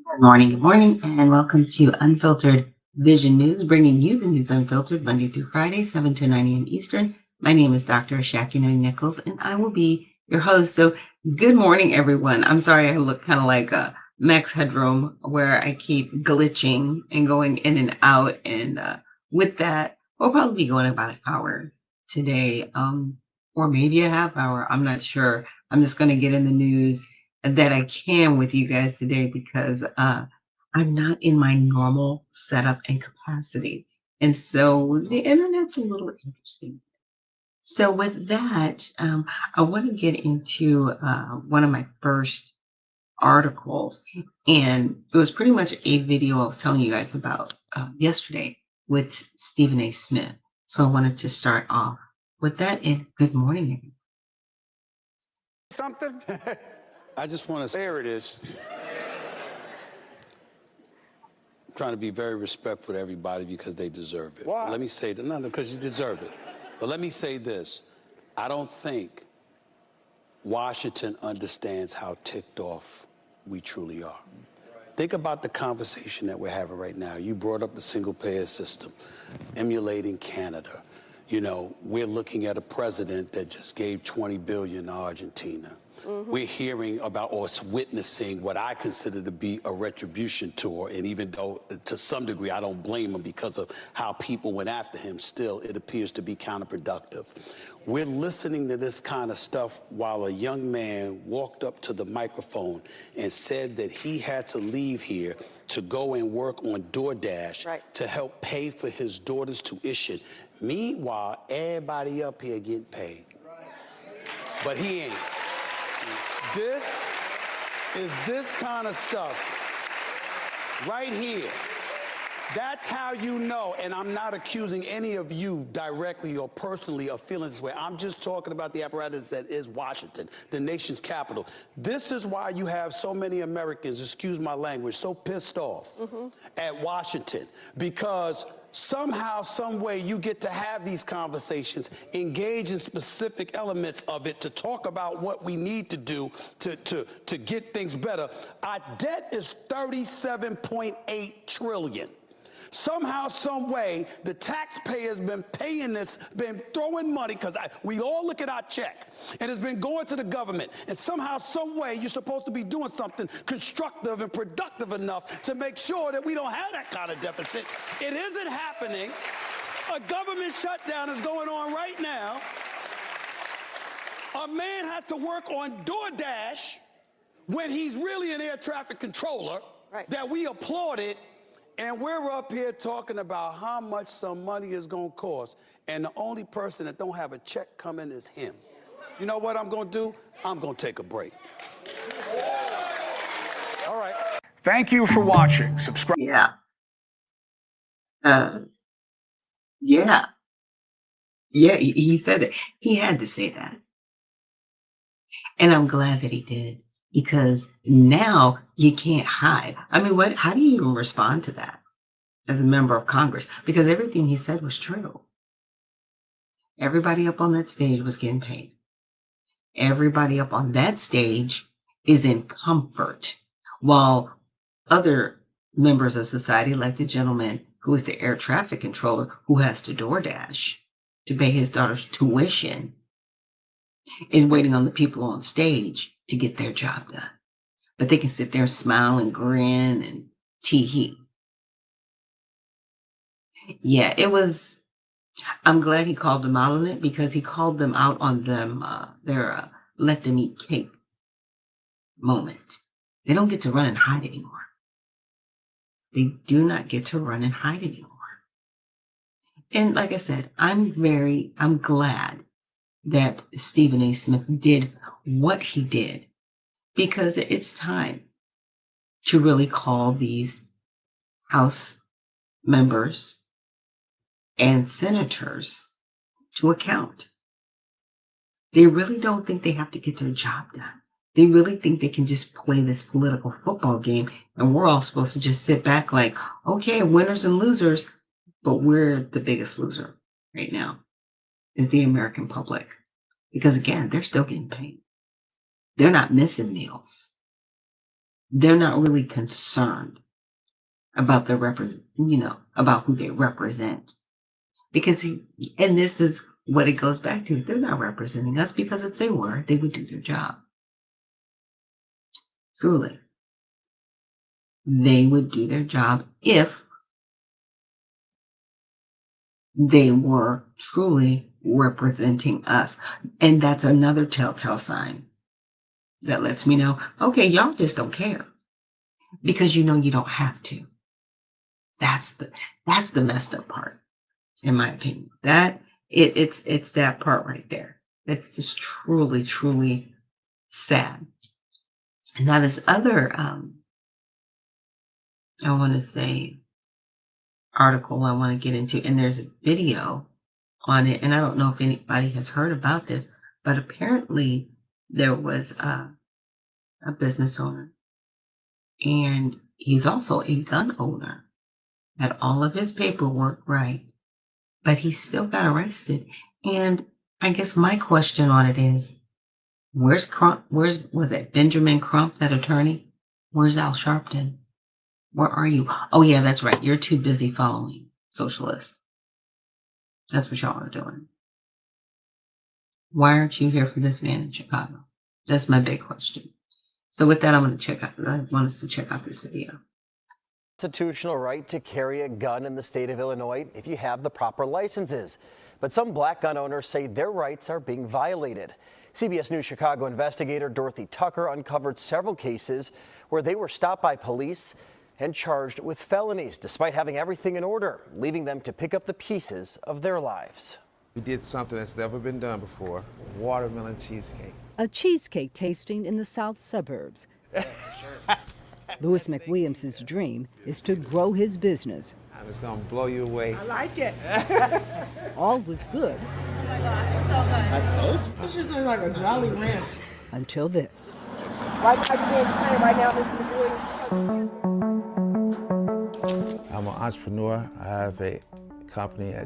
Good morning, and welcome to Unfiltered Vision News, bringing you the news unfiltered Monday through Friday, 7 to 9 a.m. Eastern. My name is Dr. Ashaki Noni Nichols, and I will be your host. So, good morning, everyone. I'm sorry I look kind of like a Max Headroom where I keep glitching and going in and out. And with that, we'll probably be going about an hour today, or maybe a half hour. I'm not sure. I'm just going to get in the news that I can with you guys today because I'm not in my normal setup and capacity. And so the internet's a little interesting. So, with that, I want to get into one of my first articles. And it was pretty much a video I was telling you guys about yesterday with Stephen A. Smith. So, I wanted to start off with that. And good morning, everyone. Something? I just want to say, there it is. I'm trying to be very respectful to everybody because they deserve it. Why? Let me say that, no, because you deserve it. But let me say this. I don't think Washington understands how ticked off we truly are. Think about the conversation that we're having right now. You brought up the single-payer system, emulating Canada. You know, we're looking at a president that just gave $20 billion to Argentina. We're hearing about or witnessing what I consider to be a retribution tour. And even though to some degree I don't blame him because of how people went after him, still it appears to be counterproductive. We're listening to this kind of stuff while a young man walked up to the microphone and said that he had to leave here to go and work on DoorDash to help pay for his daughter's tuition. Meanwhile, everybody up here getting paid. But he ain't. This is this kind of stuff right here. That's how you know, and I'm not accusing any of you directly or personally of feeling this way. I'm just talking about the apparatus that is Washington, the nation's capital. This is why you have so many Americans, excuse my language, so pissed off at Washington, because somehow, some way, you get to have these conversations, engage in specific elements of it to talk about what we need to do to get things better. Our debt is $37.8 trillion. Somehow, some way, the taxpayer's been paying this, been throwing money, because we all look at our check, and it's been going to the government. And somehow, some way, you're supposed to be doing something constructive and productive enough to make sure that we don't have that kind of deficit. It isn't happening. A government shutdown is going on right now. A man has to work on DoorDash when he's really an air traffic controller that we applauded. And we're up here talking about how much some money is going to cost. And the only person that don't have a check coming is him. You know what I'm going to do? I'm going to take a break. All right. Thank you for watching. Subscribe. Yeah. Uh, yeah. Yeah, he said it. He had to say that. And I'm glad that he did because now you can't hide. I mean, how do you even respond to that as a member of Congress? Because everything he said was true. Everybody up on that stage was getting paid. Everybody up on that stage is in comfort, while other members of society, like the gentleman who is the air traffic controller who has to DoorDash to pay his daughter's tuition, is waiting on the people on stage to get their job done. But they can sit there, smile and grin and tee-hee. Yeah, it was. I'm glad he called them out on it because he called them out on their let them eat cake moment. They don't get to run and hide anymore. They do not get to run and hide anymore. And like I said, I'm glad that Stephen A. Smith did what he did because it's time to really call these House members and senators to account. They really don't think they have to get their job done. They really think they can just play this political football game and we're all supposed to just sit back like, okay, winners and losers, but we're the biggest loser right now is the American public. Because again, they're still getting paid. They're not missing meals. they're not really concerned about about who they represent. Because, and this is what it goes back to. They're not representing us, because if they were, they would do their job. Truly. They would do their job if they were truly representing us. And that's another telltale sign that lets me know, okay, y'all just don't care, because you don't have to. That's the messed up part, in my opinion. It's that part right there. That's just truly, truly sad. And now this other I want to say article I want to get into, and there's a video on it, and I don't know if anybody has heard about this, but apparently there was a business owner, and he's also a gun owner, had all of his paperwork right, but he still got arrested. And I guess my question on it is, where's Crump? Was it Benjamin Crump, that attorney? Where's Al Sharpton? Where are you? Oh yeah, that's right. You're too busy following socialists. That's what y'all are doing. Why aren't you here for this man in Chicago? That's my big question. So with that, I want us to check out this video. Constitutional right to carry a gun in the state of Illinois if you have the proper licenses. But some black gun owners say their rights are being violated. CBS News Chicago investigator Dorothy Tucker uncovered several cases where they were stopped by police and charged with felonies despite having everything in order, leaving them to pick up the pieces of their lives. We did something that's never been done before, watermelon cheesecake. A cheesecake tasting in the south suburbs. Louis McWilliams' dream is to grow his business. And it's gonna blow you away. I like it. All was good. Oh my God, it's so good. I told you. This is like a Jolly Ranch. Until this. Right now, Mr. I'm an entrepreneur. I have a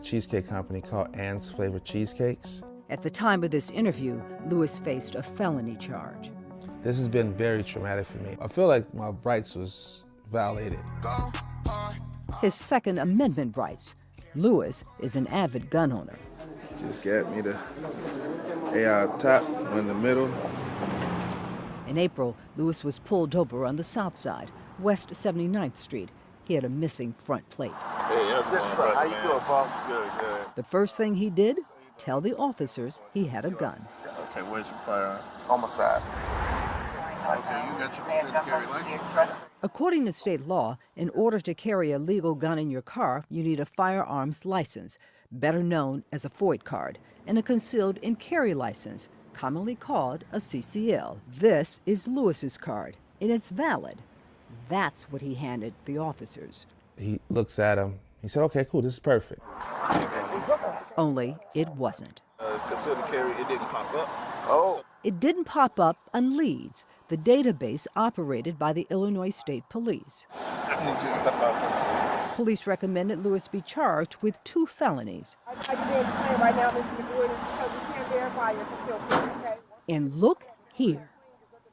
cheesecake company called Ann's Flavored Cheesecakes. At the time of this interview, Louis faced a felony charge. This has been very traumatic for me. I feel like my rights was violated. His Second Amendment rights. Louis is an avid gun owner. Just got me the AR top, one in the middle. In April, Louis was pulled over on the south side, West 79th Street. He had a missing front plate. Hey, how you doing, boss? Good, good. The first thing he did, tell the officers he had a gun. Okay, where's your firearm? On my side. Okay, you got your concealed carry license? According to state law, in order to carry a legal gun in your car, you need a firearms license, better known as a FOID card, and a concealed and carry license, commonly called a CCL. This is Louis's card, and it's valid. That's what he handed the officers. He looks at him. He said, okay, cool, this is perfect. Only it wasn't. Concealed carry, it didn't pop up. Oh. It didn't pop up on Leeds, the database operated by the Illinois State Police. Police recommended Louis be charged with 2 felonies. Right now, Mr. McWilliams, because we can't verify your concealed carry. And look here,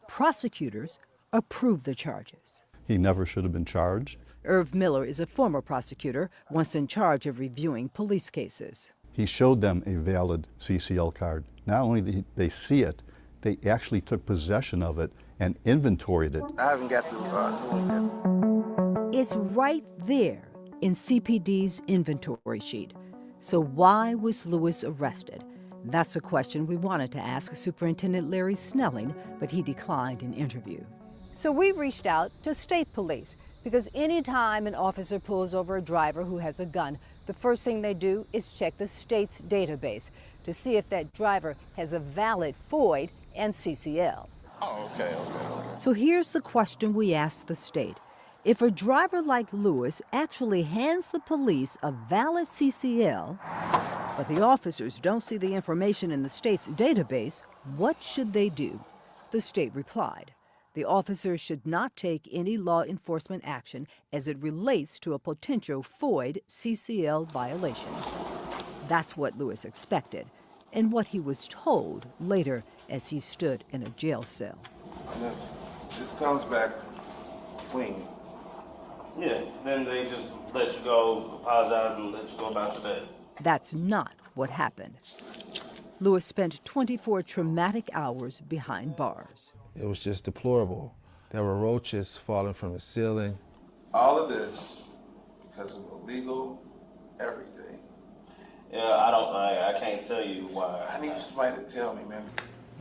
prosecutors approved the charges. He never should have been charged. Irv Miller is a former prosecutor, once in charge of reviewing police cases. He showed them a valid CCL card. Not only did they see it, they actually took possession of it and inventoried it. I haven't got through doing it. It's right there in CPD's inventory sheet. So why was Louis arrested? That's a question we wanted to ask Superintendent Larry Snelling, but he declined an interview. So we reached out to state police, because anytime an officer pulls over a driver who has a gun, the first thing they do is check the state's database to see if that driver has a valid FOID and CCL. Oh, okay. So here's the question we asked the state. If a driver like Louis actually hands the police a valid CCL, but the officers don't see the information in the state's database, what should they do? The state replied, the officers should not take any law enforcement action as it relates to a potential FOID CCL violation. That's what Louis expected, and what he was told later as he stood in a jail cell. And if this comes back clean. Yeah, then they just let you go, apologize, and let you go about your day. That's not what happened. Lewis spent 24 traumatic hours behind bars. It was just deplorable. There were roaches falling from the ceiling. All of this because of illegal everything. Yeah, I can't tell you why. I need somebody to tell me, man.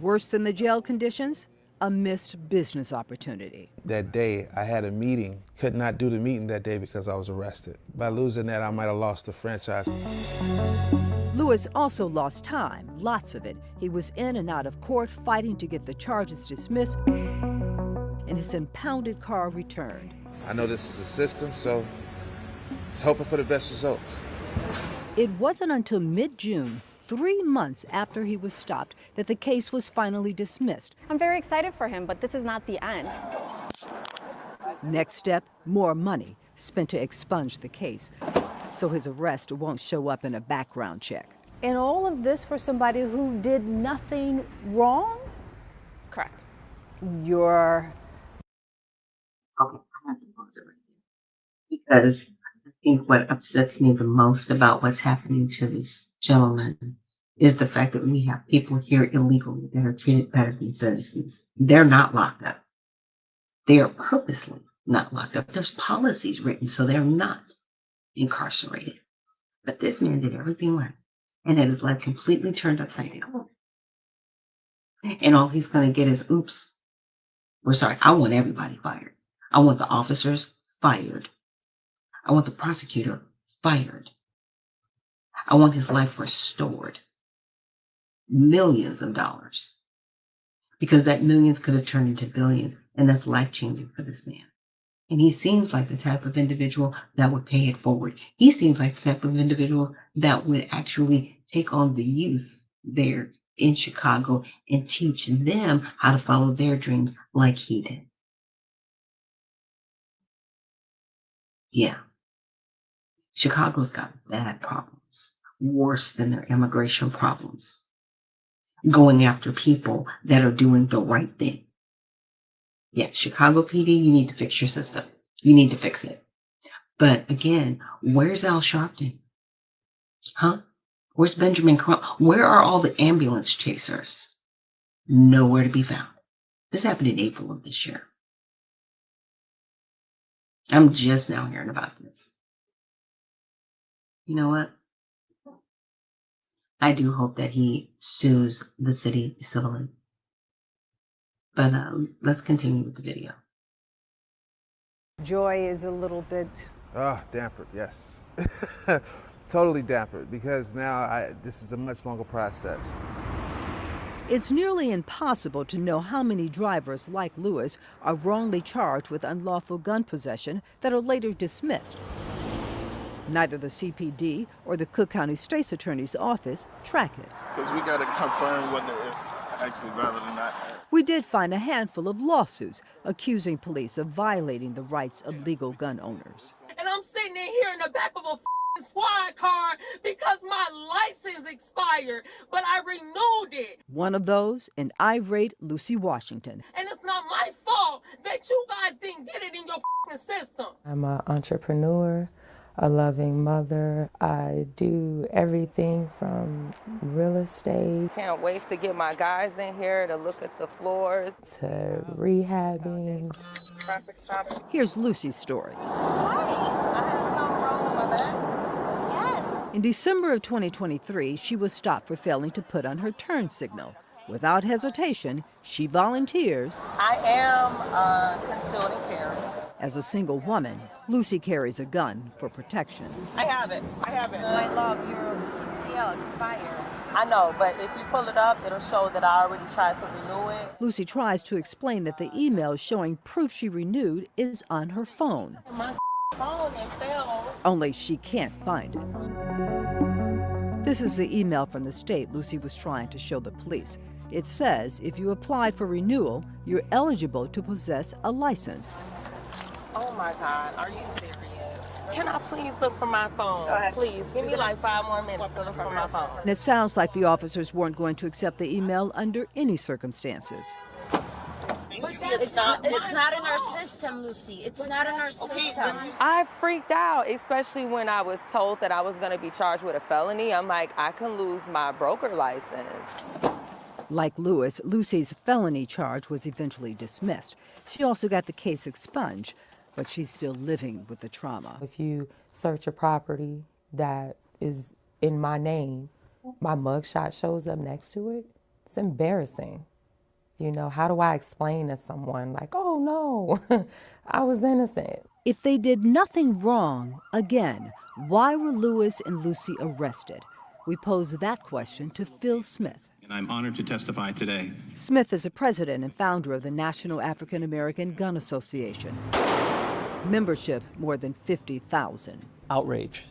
Worse than the jail conditions? A missed business opportunity. That day, I had a meeting. Could not do the meeting that day because I was arrested. By losing that, I might have lost the franchise. Lewis also lost time, lots of it. He was in and out of court fighting to get the charges dismissed and his impounded car returned. I know this is a system, so just hoping for the best results. It wasn't until mid-June, 3 months after he was stopped, that the case was finally dismissed. I'm very excited for him, but this is not the end. Next step, more money spent to expunge the case, so his arrest won't show up in a background check. And all of this for somebody who did nothing wrong? Correct. You're... Okay, I have to pause it right there. Because I think what upsets me the most about what's happening to this gentleman is the fact that we have people here illegally that are treated better than citizens. They're not locked up. They are purposely not locked up. There's policies written so they're not incarcerated. But this man did everything right and had his life completely turned upside down. And all he's going to get is, oops. We're sorry. I want everybody fired. I want the officers fired. I want the prosecutor fired. I want his life restored. Millions of dollars. Because that millions could have turned into billions, and that's life-changing for this man. And he seems like the type of individual that would pay it forward. He seems like the type of individual that would actually take on the youth there in Chicago and teach them how to follow their dreams like he did. Yeah. Chicago's got bad problems, worse than their immigration problems. Going after people that are doing the right thing. Yeah, Chicago PD, you need to fix your system. You need to fix it. But again, where's Al Sharpton? Huh? Where's Benjamin Crump? Where are all the ambulance chasers? Nowhere to be found. This happened in April of this year. I'm just now hearing about this. You know what? I do hope that he sues the city civilly. But let's continue with the video. Joy is a little bit... Dampered, yes. Totally dampered, because now this is a much longer process. It's nearly impossible to know how many drivers like Lewis are wrongly charged with unlawful gun possession that are later dismissed. Neither the CPD or the Cook County State's Attorney's Office track it. Because we got to confirm whether it's actually valid or not. We did find a handful of lawsuits accusing police of violating the rights of legal gun owners. And I'm sitting in here in the back of a squad car because my license expired, but I renewed it. One of those, an irate Lucy Washington. And it's not my fault that you guys didn't get it in your system. I'm an entrepreneur, a loving mother. I do everything from real estate. Can't wait to get my guys in here to look at the floors. To rehabbing. Traffic stop. Here's Lucy's story. Hi, I had something wrong with my bag. Yes. In December of 2023, she was stopped for failing to put on her turn signal. Without hesitation, she volunteers. I am concealed and carry. As a single woman, Lucy carries a gun for protection. I have it. My love, your CCL expired. I know, but if you pull it up, it'll show that I already tried to renew it. Lucy tries to explain that the email showing proof she renewed is on her phone. My phone and fell. Only she can't find it. This is the email from the state Lucy was trying to show the police. It says if you apply for renewal, you're eligible to possess a license. Oh my God, are you serious? Can I please look for my phone? Please, give me like 5 more minutes to look for my phone. And it sounds like the officers weren't going to accept the email under any circumstances. It's not in our system, Lucy. It's not in our system. I freaked out, especially when I was told that I was going to be charged with a felony. I'm like, I can lose my broker license. Like Lewis, Lucy's felony charge was eventually dismissed. She also got the case expunged, but she's still living with the trauma. If you search a property that is in my name, my mugshot shows up next to it. It's embarrassing. You know, how do I explain to someone like, oh no, I was innocent? If they did nothing wrong, again, why were Lewis and Lucy arrested? We posed that question to Phil Smith. And I'm honored to testify today. Smith is a president and founder of the National African American Gun Association. Membership more than 50,000. Outrage,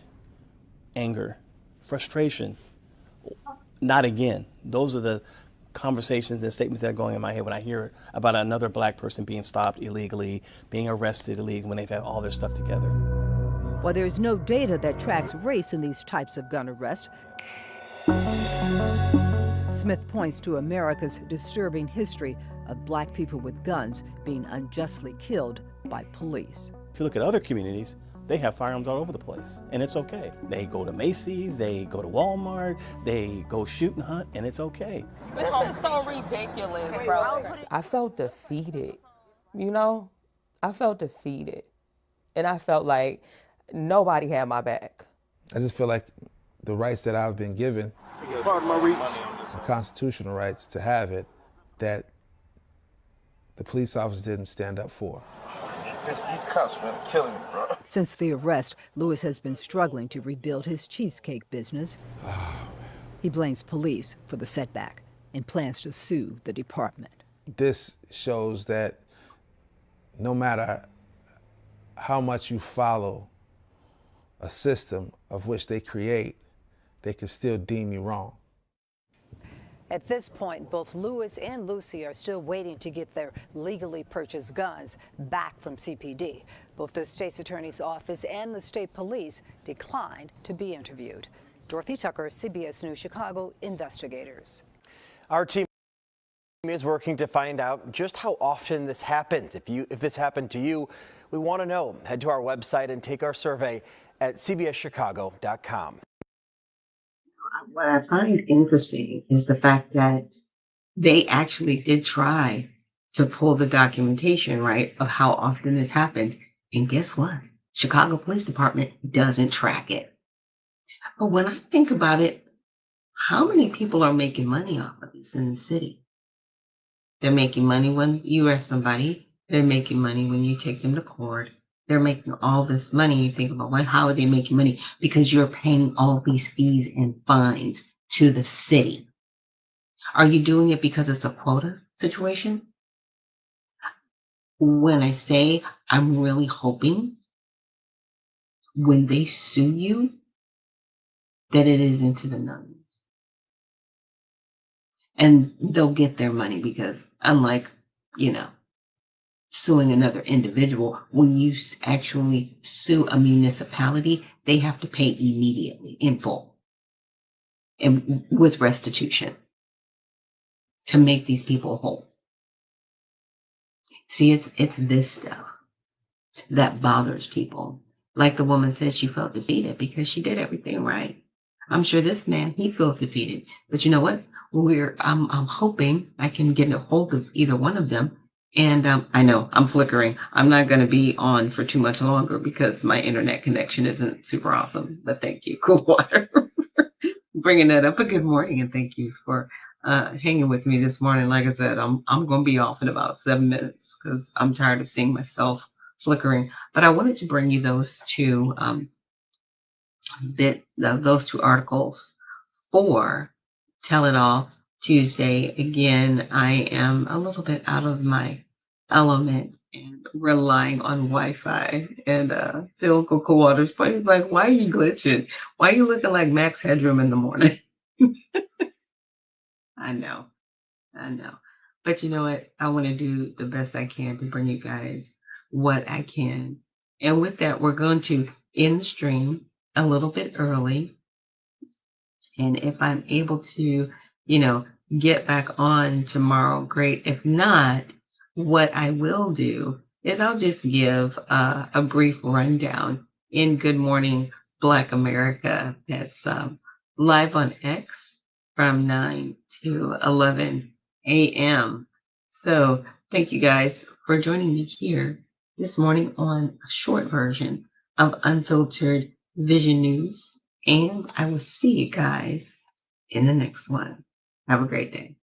anger, frustration. Not again. Those are the conversations and statements that are going in my head when I hear about another black person being stopped illegally, being arrested illegally when they've had all their stuff together. While there's no data that tracks race in these types of gun arrests, Smith points to America's disturbing history of black people with guns being unjustly killed by police. If you look at other communities, they have firearms all over the place, and it's okay. They go to Macy's, they go to Walmart, they go shoot and hunt, and it's okay. This is so ridiculous, bro. I felt defeated, you know? I felt defeated. And I felt like nobody had my back. I just feel like the rights that I've been given, the constitutional rights to have it, that the police officers didn't stand up for. These cops, man, killing me, bro. Since the arrest, Lewis has been struggling to rebuild his cheesecake business. He blames police for the setback and plans to sue the department. This shows that no matter how much you follow a system of which they create, they can still deem you wrong. At this point, both Lewis and Lucy are still waiting to get their legally purchased guns back from CPD. Both the state's attorney's office and the state police declined to be interviewed. Dorothy Tucker, CBS News Chicago, investigators. Our team is working to find out just how often this happens. If this happened to you, we want to know. Head to our website and take our survey at cbschicago.com. What I find interesting is the fact that they actually did try to pull the documentation, right, of how often this happens. And guess what? Chicago Police Department doesn't track it. But when I think about it, how many people are making money off of this in the city? They're making money when you arrest somebody. They're making money when you take them to court. They're making all this money. You think about, well, how are they making money? Because you're paying all these fees and fines to the city. Are you doing it because it's a quota situation? When I say I'm really hoping when they sue you, that it is into the nuns. And they'll get their money because unlike, suing another individual, when you actually sue a municipality, they have to pay immediately in full and with restitution to make these people whole. See, it's this stuff that bothers people. Like the woman said, she felt defeated because she did everything right. I'm sure this man, he feels defeated. But you know what? I'm hoping I can get a hold of either one of them. And I know I'm flickering. I'm not going to be on for too much longer because my internet connection isn't super awesome. But thank you, Cool Water, for bringing that up. A good morning, and thank you for hanging with me this morning. Like I said, I'm going to be off in about 7 minutes because I'm tired of seeing myself flickering. But I wanted to bring you those two articles for Tell It All Tuesday. Again, I am a little bit out of my element and relying on Wi-Fi. And still Uncle Coldwater's point is like, why are you glitching? Why are you looking like Max Headroom in the morning? I know. But you know what? I want to do the best I can to bring you guys what I can. And with that, we're going to end the stream a little bit early. And if I'm able to, get back on tomorrow, great. If not, what I will do is I'll just give a brief rundown in Good Morning Black America. That's live on X from 9 to 11 a.m. So thank you guys for joining me here this morning on a short version of Unfiltered Vision News. And I will see you guys in the next one. Have a great day.